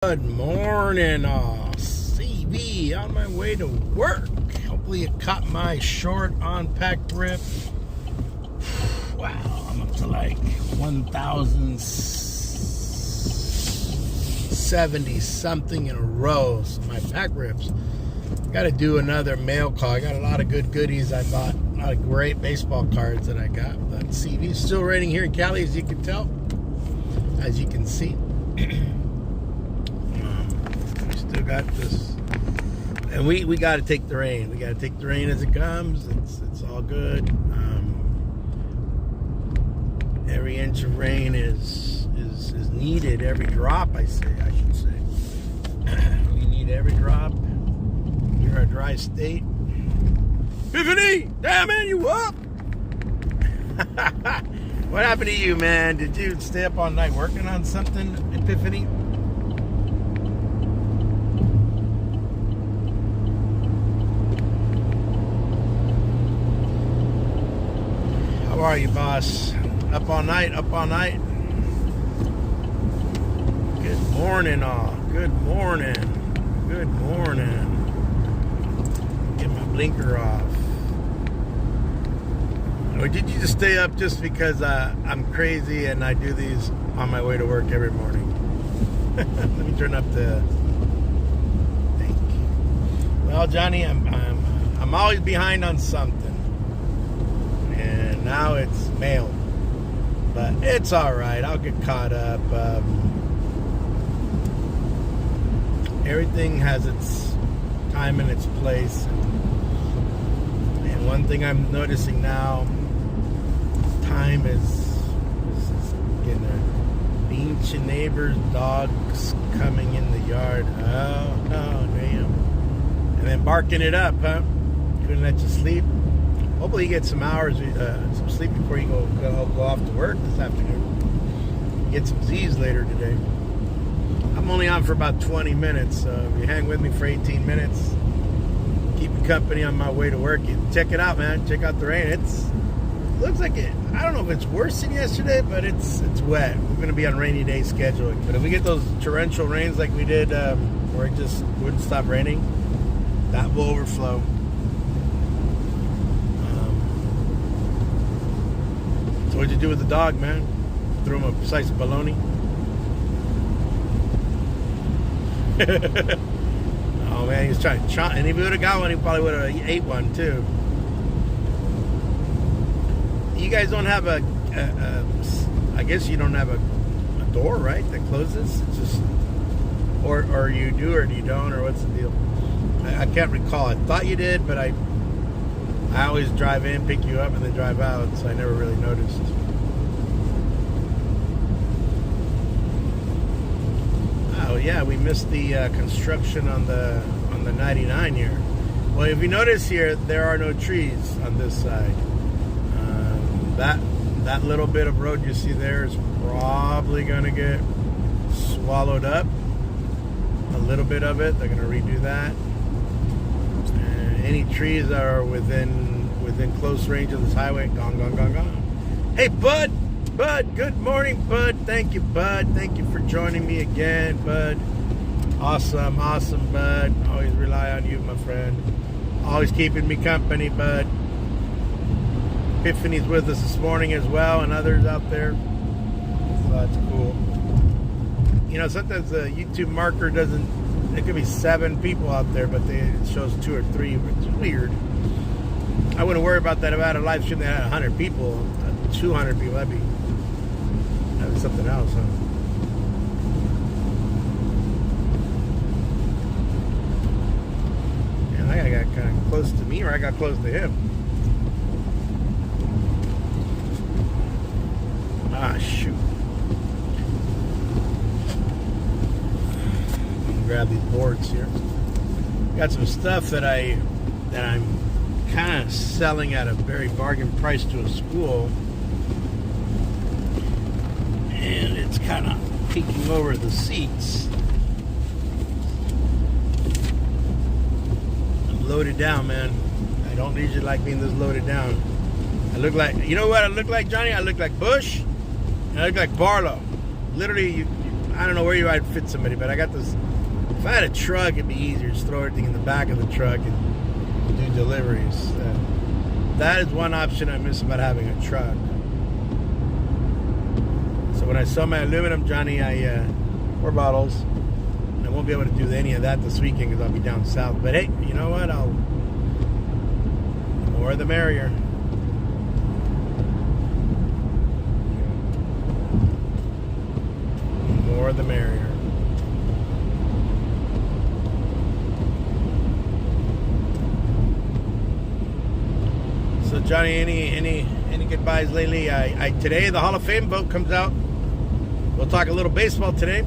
Good morning, CB, on my way to work. Hopefully you caught my short on pack rip. Wow, I'm up to like 1,070 something in a row. So my pack rips. Got to do another mail call. I got a lot of good goodies I bought. A lot of great baseball cards that I got. But CB is still raining here in Cali, as you can tell. As you can see. Still got this, and we got to take the rain. We got to take the rain as it comes. It's all good. Every inch of rain is needed. Every drop, I should say. We need every drop. We're a dry state. Epiphany, damn man, you up? What happened to you, man? Did you stay up all night working on something, Epiphany? How are you, boss? Up all night, up all night. Good morning, all. Good morning. Good morning. Get my blinker off. Or did you just stay up just because I'm crazy and I do these on my way to work every morning? Let me turn up the thing. Well, Johnny, I'm always behind on something. And now it's mail, but it's all right. I'll get caught up. Everything has its time and its place. And one thing I'm noticing now, time is getting a beach and neighbors' dogs coming in the yard. Oh, no, damn. And then barking it up, huh? Couldn't let you sleep. Hopefully you get some hours, some sleep before you go off to work this afternoon. Get some Z's later today. I'm only on for about 20 minutes, so if you hang with me for 18 minutes, keep me company on my way to work. You check it out, man. Check out the rain. It looks like it. I don't know if it's worse than yesterday, but it's wet. We're going to be on rainy day scheduling. But if we get those torrential rains like we did, where it just wouldn't stop raining, that will overflow. So what'd you do with the dog, man? Threw him a slice of bologna? Oh, man, he was trying to chomp. And if he would have got one, he probably would have ate one, too. You guys don't have I guess you don't have a door, right, that closes? It's just, or you do or you don't, or what's the deal? I can't recall. I thought you did, but I always drive in, pick you up, and then drive out, so I never really noticed. Oh yeah, we missed the construction on the 99 here. Well, if you notice here, there are no trees on this side. That little bit of road you see there is probably going to get swallowed up. A little bit of it, they're going to redo that. Any trees that are within close range of this highway, gone. Hey, Bud, good morning, Bud. Thank you, Bud. Thank you for joining me again, Bud. Awesome, Bud. Always rely on you, my friend. Always keeping me company, Bud. Epiphany's with us this morning as well, and others out there. So that's cool. You know, sometimes the YouTube marker doesn't. There could be 7 people out there, but it shows 2 or 3, which is weird. I wouldn't worry about that. If I had a live stream that had 100 people, 200 people, that'd be something else, huh? And I got kind of close to me, or I got close to him. Ah, shoot. Grab these boards here. Got some stuff that I'm kind of selling at a very bargain price to a school, and it's kind of peeking over the seats. I'm loaded down, man. I don't usually like being this loaded down. I look like, you know what I look like, Johnny? I look like Bush, and I look like Barlow. Literally, I don't know where I'd fit somebody, but I got this. If I had a truck, it'd be easier. Just throw everything in the back of the truck and do deliveries. That is one option I miss about having a truck. So when I sell my aluminum, Johnny, 4 bottles. I won't be able to do any of that this weekend because I'll be down south. But hey, you know what? More the merrier. More the merrier. So Johnny, any goodbyes lately? Today the Hall of Fame vote comes out. We'll talk a little baseball today.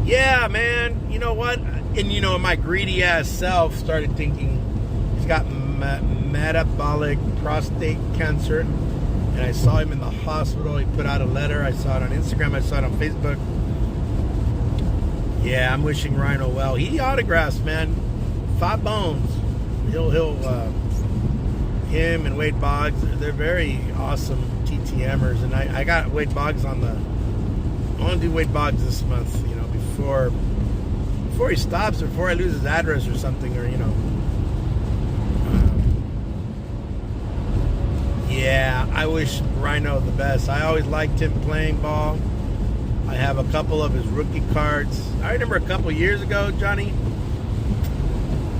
Yeah, man. You know what? And my greedy ass self started thinking he's got metabolic prostate cancer, and I saw him in the hospital. He put out a letter. I saw it on Instagram. I saw it on Facebook. Yeah, I'm wishing Rhino well. He autographs, man. 5 bones. Him and Wade Boggs, they're very awesome TTMers, and I got Wade Boggs on the. I want to do Wade Boggs this month, before he stops, or before I lose his address or something, or yeah, I wish Rhino the best. I always liked him playing ball. I have a couple of his rookie cards. I remember a couple years ago, Johnny,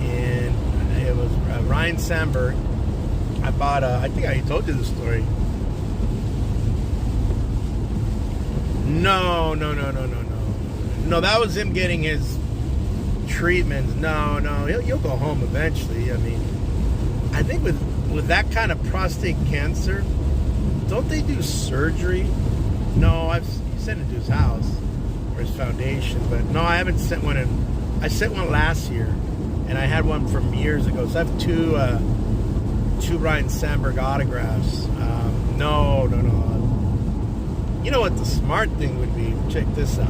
and it was Ryan Sandberg. I bought I think I told you the story. No, that was him getting his treatments. No, he'll go home eventually. I mean, I think with that kind of prostate cancer, don't they do surgery? No, I've sent it to his house or his foundation, but no, I haven't sent one in. I sent one last year, and I had one from years ago. So I have two Ryan Sandberg autographs. No. You know what the smart thing would be? Check this out.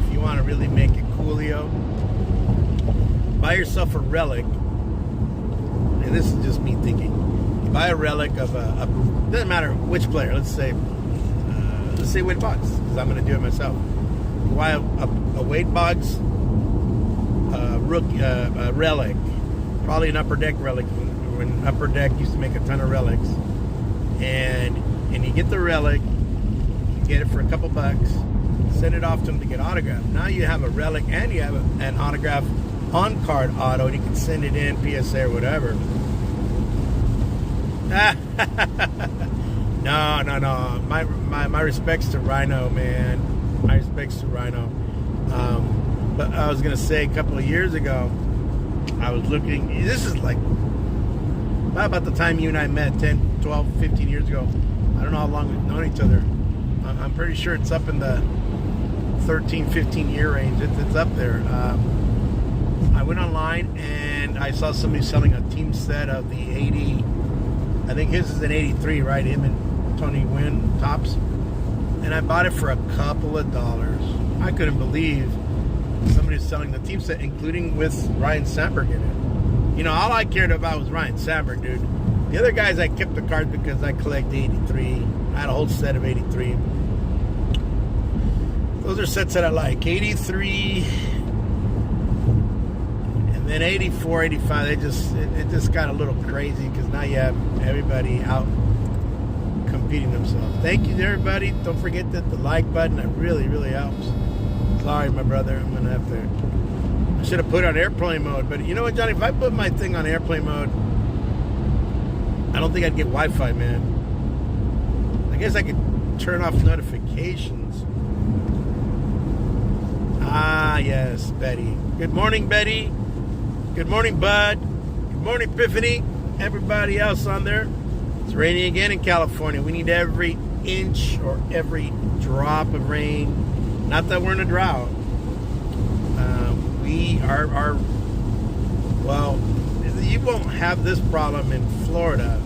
If you want to really make it coolio, buy yourself a relic. And this is just me thinking. You buy a relic of doesn't matter which player. Let's say Wade Boggs, because I'm going to do it myself. You buy a Wade Boggs relic, probably an Upper Deck relic. When Upper Deck used to make a ton of relics, and you get the relic, you get it for a couple bucks, send it off to them to get autographed. Now you have a relic and you have an autograph on card auto, and you can send it in PSA or whatever. No. My respects to Rhino, man. My respects to Rhino. But I was gonna say, a couple of years ago, I was looking. This is like about the time you and I met, 10, 12, 15 years ago. I don't know how long we've known each other. I'm pretty sure it's up in the 13, 15 year range. It's up there. I went online and I saw somebody selling a team set of the 80. I think his is an 83, right? Him and Tony Gwynn tops. And I bought it for a couple of dollars. I couldn't believe somebody was selling the team set, including with Ryan Sandberg in it. All I cared about was Ryan Sandberg, dude. The other guys, I kept the cards because I collect 83. I had a whole set of 83. Those are sets that I like. 83, and then 84, 85. It just got a little crazy because now you have everybody out competing themselves. Thank you to everybody. Don't forget that the like button, that really, really helps. Sorry, my brother. I'm going to have to... I should have put it on airplane mode, but you know what, Johnny? If I put my thing on airplane mode, I don't think I'd get Wi-Fi, man. I guess I could turn off notifications. Ah, yes, Betty. Good morning, Betty. Good morning, Bud. Good morning, Epiphany. Everybody else on there. It's raining again in California. We need every inch or every drop of rain. Not that we're in a drought. We are, well, you won't have this problem in Florida.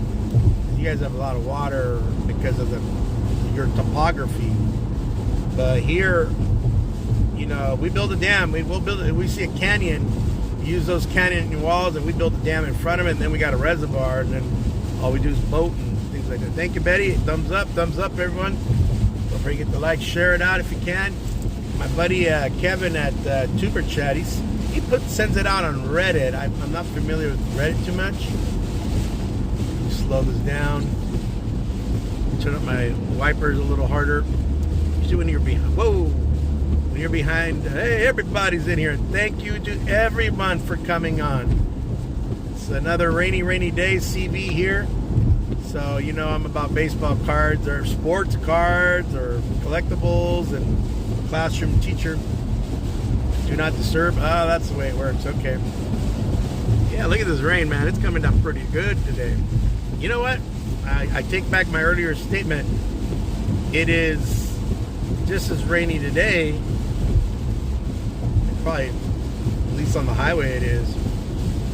You guys have a lot of water because of your topography. But here, we build a dam. We see a canyon, we use those canyon walls, and we build a dam in front of it, and then we got a reservoir, and then all we do is boat and things like that. Thank you, Betty. Thumbs up, everyone. Don't forget to like, share it out if you can. my buddy Kevin at Tuber Chat, he sends it out on Reddit. I'm not familiar with Reddit too much. Let me slow this down. Turn up my wipers a little harder. See when you're behind. Whoa! When you're behind. Hey, everybody's in here. Thank you to everyone for coming on. It's another rainy day. CV here. So you know I'm about baseball cards or sports cards or collectibles and classroom teacher. Do not disturb. Oh, that's the way it works. Okay. Yeah, look at this rain, man. It's coming down pretty good today. You know what? I take back my earlier statement. It is just as rainy today. Probably, at least on the highway it is.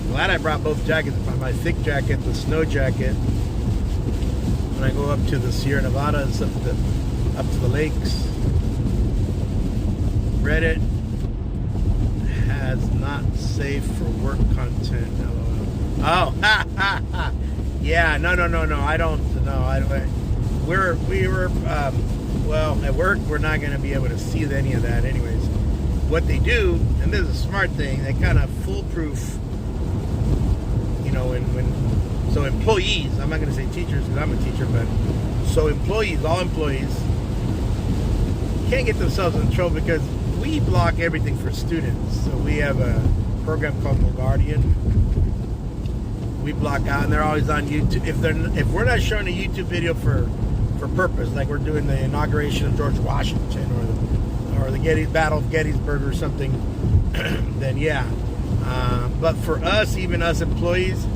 Glad I brought both jackets. My thick jacket, the snow jacket. When I go up to the Sierra Nevadas, up to the lakes. Reddit has not safe for work content. Oh, yeah, no. I don't. We're well, at work we're not going to be able to see any of that, anyways. What they do, and this is a smart thing, they kind of foolproof. You know, so employees. I'm not going to say teachers because I'm a teacher, but so employees, all employees, can't get themselves in trouble because we block everything for students. So we have a program called No Guardian. We block out, and they're always on YouTube. If we're not showing a YouTube video for purpose, like we're doing the inauguration of George Washington or the Battle of Gettysburg or something, then yeah. But for us, even us employees,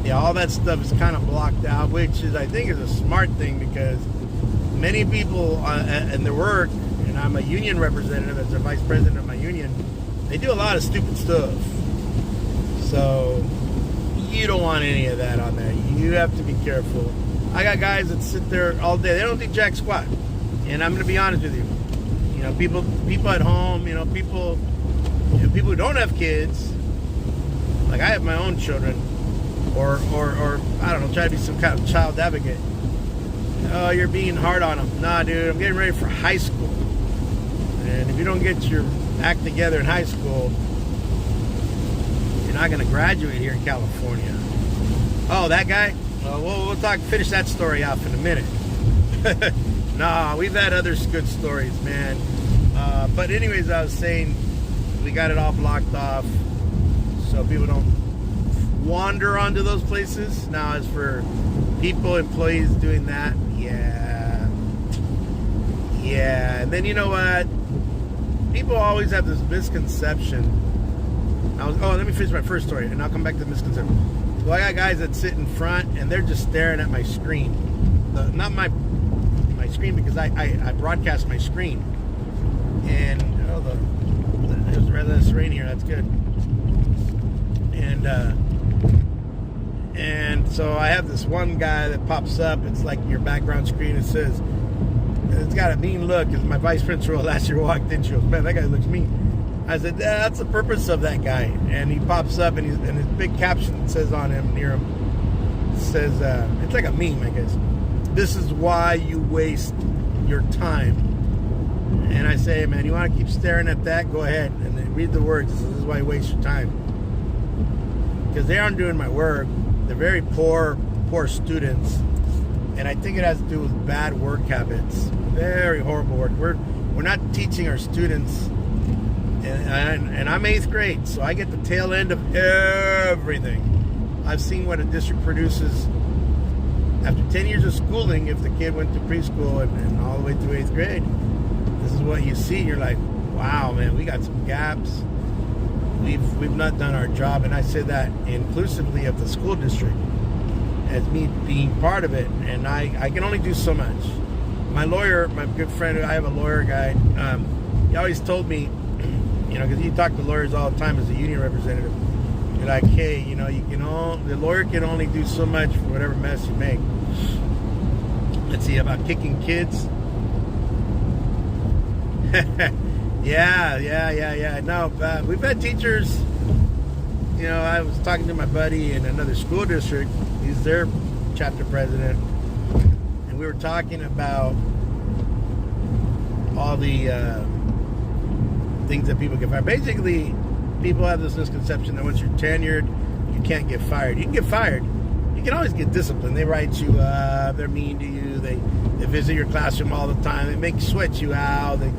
yeah, all that stuff is kind of blocked out, which is I think is a smart thing because many people in their work, and I'm a union representative as the vice president of my union, they do a lot of stupid stuff. So you don't want any of that on there. You have to be careful. I got guys that sit there all day. They don't do jack squat. And I'm going to be honest with you. You know, people at home, you know, people who don't have kids, like I have my own children, or I don't know, try to be some kind of child advocate. Oh, you're being hard on them. Nah, dude, I'm getting ready for high school. And if you don't get your act together in high school, you're not going to graduate here in California. Oh, that guy? We'll finish that story off in a minute. Nah, we've had other good stories, man. But anyways, I was saying we got it all blocked off so people don't wander onto those places. Now, as for people, employees doing that, yeah. And then you know what? People always have this misconception. Let me finish my first story, and I'll come back to the misconception. Well, I got guys that sit in front, and they're just staring at my screen. Not my screen, because I broadcast my screen. And, there's rather less rain here. That's good. And so I have this one guy that pops up. It's like your background screen. It says, it's got a mean look. Because my vice principal last year walked in. She goes, man, that guy looks mean. I said, that's the purpose of that guy. And he pops up, and his big caption says on him, near him, says, it's like a meme, I guess. This is why you waste your time. And I say, man, you want to keep staring at that? Go ahead. And then read the words. This is why you waste your time. Because they aren't doing my work. They're very poor students. And I think it has to do with bad work habits. Very horrible work. We're not teaching our students. And I'm 8th grade, so I get the tail end of everything. I've seen what a district produces after 10 years of schooling if the kid went to preschool and all the way through 8th grade. This is what you see. You're like, wow, man, we got some gaps. We've not done our job, and I say that inclusively of the school district as me being part of it, and I can only do so much. My lawyer, my good friend, I have a lawyer guy, he always told me, you know, because you talk to lawyers all the time as a union representative. You're like, hey, you know, the lawyer can only do so much for whatever mess you make. Let's see, about kicking kids. Yeah. No, we've had teachers, you know, I was talking to my buddy in another school district. He's their chapter president. And we were talking about all the things that people get fired. Basically, people have this misconception that once you're tenured, you can't get fired. You can get fired. You can always get disciplined. They write you up. They're mean to you. They visit your classroom all the time. They make sweat you out. They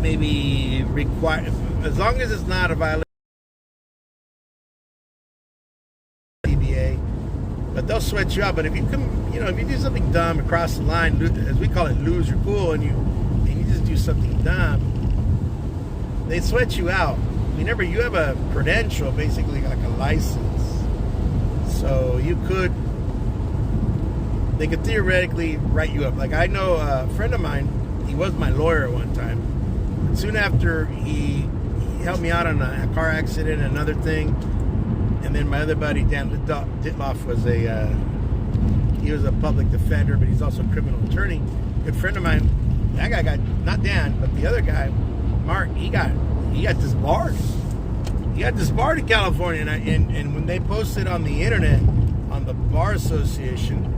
maybe require, as long as it's not a violation of the CBA, but they'll sweat you out. But if you come, if you do something dumb across the line, as we call it, lose your cool, and you just do something dumb, they sweat you out. Remember, you have a credential, basically like a license. So they could theoretically write you up. Like I know a friend of mine, he was my lawyer at one time. But soon after, he helped me out on a car accident, another thing. And then my other buddy, Dan Ditloff, he was a public defender, but he's also a criminal attorney. Good friend of mine. That guy got, not Dan, but the other guy, Mark, he got disbarred. He got disbarred in California, and when they posted on the internet, on the Bar Association,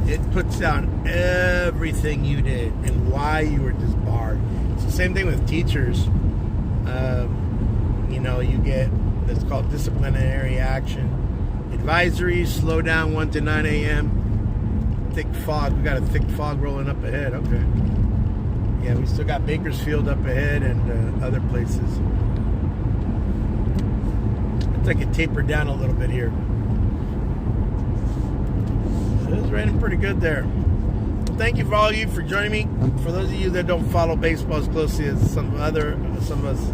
it puts down everything you did and why you were disbarred. It's the same thing with teachers. You get, that's called disciplinary action. Advisories, slow down 1 to 9 a.m. Thick fog. We got a thick fog rolling up ahead. Okay. Yeah, we still got Bakersfield up ahead and other places. It's like it tapered down a little bit here. It was raining pretty good there. Well, thank you for all of you for joining me. For those of you that don't follow baseball as closely as some of us,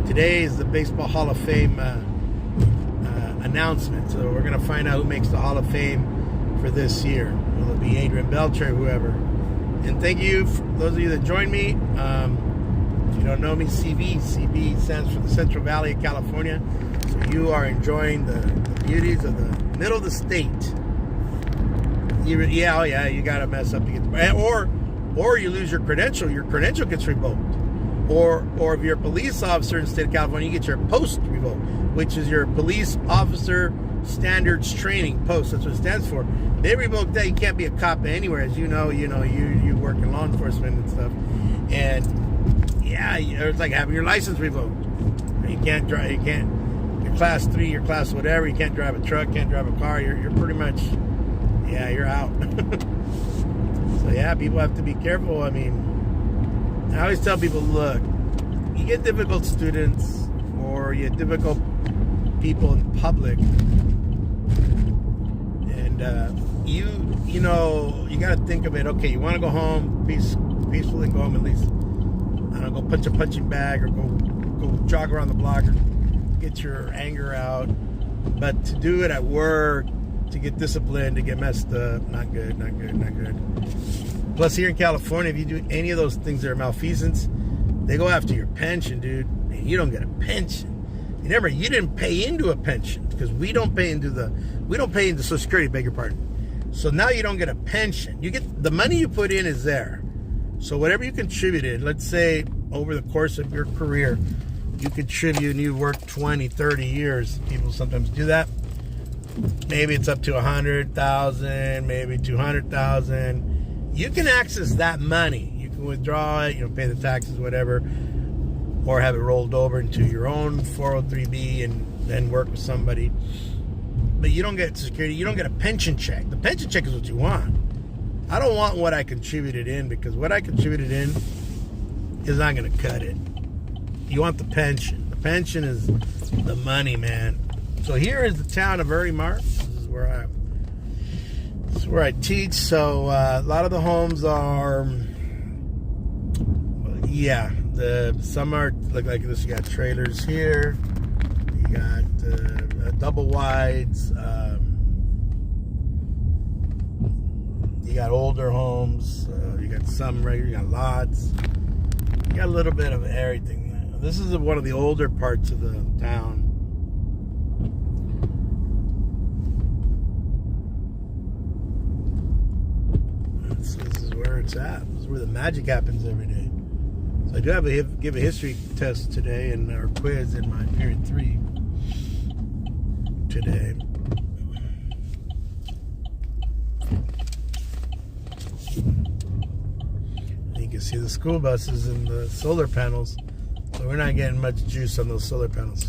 today is the Baseball Hall of Fame announcement. So we're going to find out who makes the Hall of Fame for this year. Will it be Adrian Beltre or whoever? And thank you for those of you that joined me. If you don't know me, CB stands for the Central Valley of California. So you are enjoying the beauties of the middle of the state. You got to mess up to get, or you lose your credential. Your credential gets revoked. Or if you're a police officer in the state of California, you get your post revoked, which is your police officer standards training post. That's what it stands for. They revoke that. You can't be a cop anywhere, as you know. You work in law enforcement and stuff. And yeah, it's like having your license revoked. You can't drive. You can't. You're class 3. You're class whatever. You can't drive a truck. Can't drive a car. You're pretty much. Yeah, you're out. So yeah, people have to be careful. I mean, I always tell people, look, you get difficult students or you get difficult people in public, and you got to think of it. Okay, you want to go home peacefully, go home at least. I don't know, go punch a punching bag or go jog around the block or get your anger out. But to do it at work, to get disciplined, to get messed up, not good. Plus, here in California, if you do any of those things that are malfeasance, they go after your pension, dude. And you don't get a pension. Remember, you didn't pay into a pension because we don't pay into Social Security, beg your pardon. So now you don't get a pension. You get the money you put in is there. So whatever you contributed, let's say over the course of your career, you contribute and you work 20, 30 years. People sometimes do that. Maybe it's up to 100,000, maybe 200,000. You can access that money. You can withdraw it, pay the taxes, whatever, or have it rolled over into your own 403B and then work with somebody. But you don't get security. You don't get a pension check. The pension check is what you want. I don't want what I contributed in, because what I contributed in is not going to cut it. You want the pension. The pension is the money, man. So here is the town of Erie Mart. This is where I teach. So a lot of the homes are, some are look like this. You got trailers here. You got double wides. You got older homes. You got some regular. You got lots. You got a little bit of everything. This is one of the older parts of the town. This is where it's at. This is where the magic happens every day. So I do have to give a history test today and our quiz in my period 3 today. I think can see the school buses and the solar panels. So we're not getting much juice on those solar panels.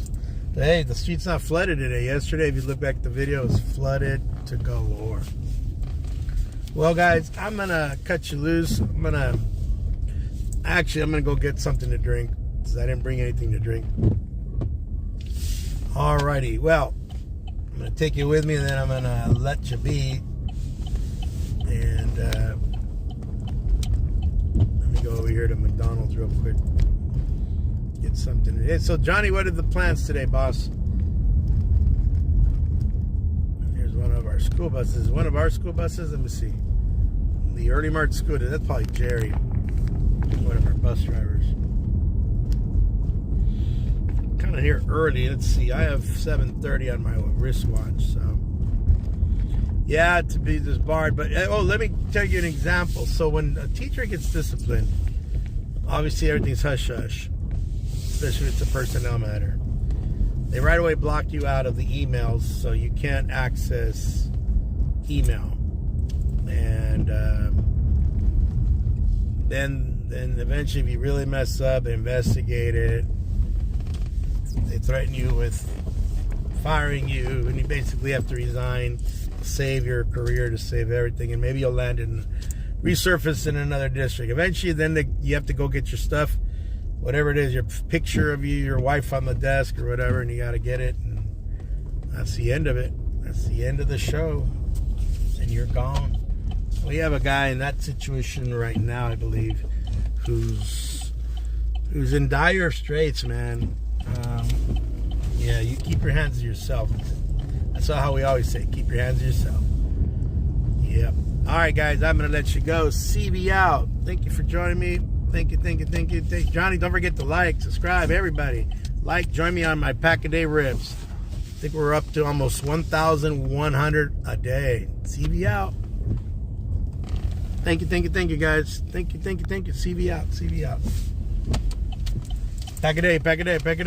But hey, the street's not flooded today. Yesterday, if you look back at the video, it was flooded to galore. Well, guys, I'm going to cut you loose. I'm going to go get something to drink because I didn't bring anything to drink. Alrighty, well, I'm going to take you with me and then I'm going to let you be. And let me go over here to McDonald's real quick. Get something. Hey, so Johnny, what are the plans today, boss? Here's one of our school buses. One of our school buses, let me see. The Early Mart Scooter, that's probably Jerry, one of our bus drivers. Kind of here early. Let's see. I have 7:30 on my wristwatch, so yeah, to be disbarred. But let me tell you an example. So when a teacher gets disciplined, obviously everything's hush hush, especially if it's a personnel matter. They right away block you out of the emails, so you can't access email. And then eventually, if you really mess up, investigate it. They threaten you with firing you, and you basically have to resign, save your career, to save everything, and maybe you'll land in resurface in another district. Eventually, then you have to go get your stuff, whatever it is, your picture of you, your wife on the desk or whatever, and you got to get it. And that's the end of it. That's the end of the show, and you're gone. We have a guy in that situation right now, I believe, who's in dire straits, man. Yeah, you keep your hands to yourself. That's how we always say, keep your hands to yourself. Yep. All right, guys, I'm going to let you go. CB out. Thank you for joining me. Thank you. Johnny, don't forget to like, subscribe, everybody. Like, join me on my Pack-A-Day ribs. I think we're up to almost 1,100 a day. CB out. Thank you, guys. Thank you. CB out. Pack-A-Day.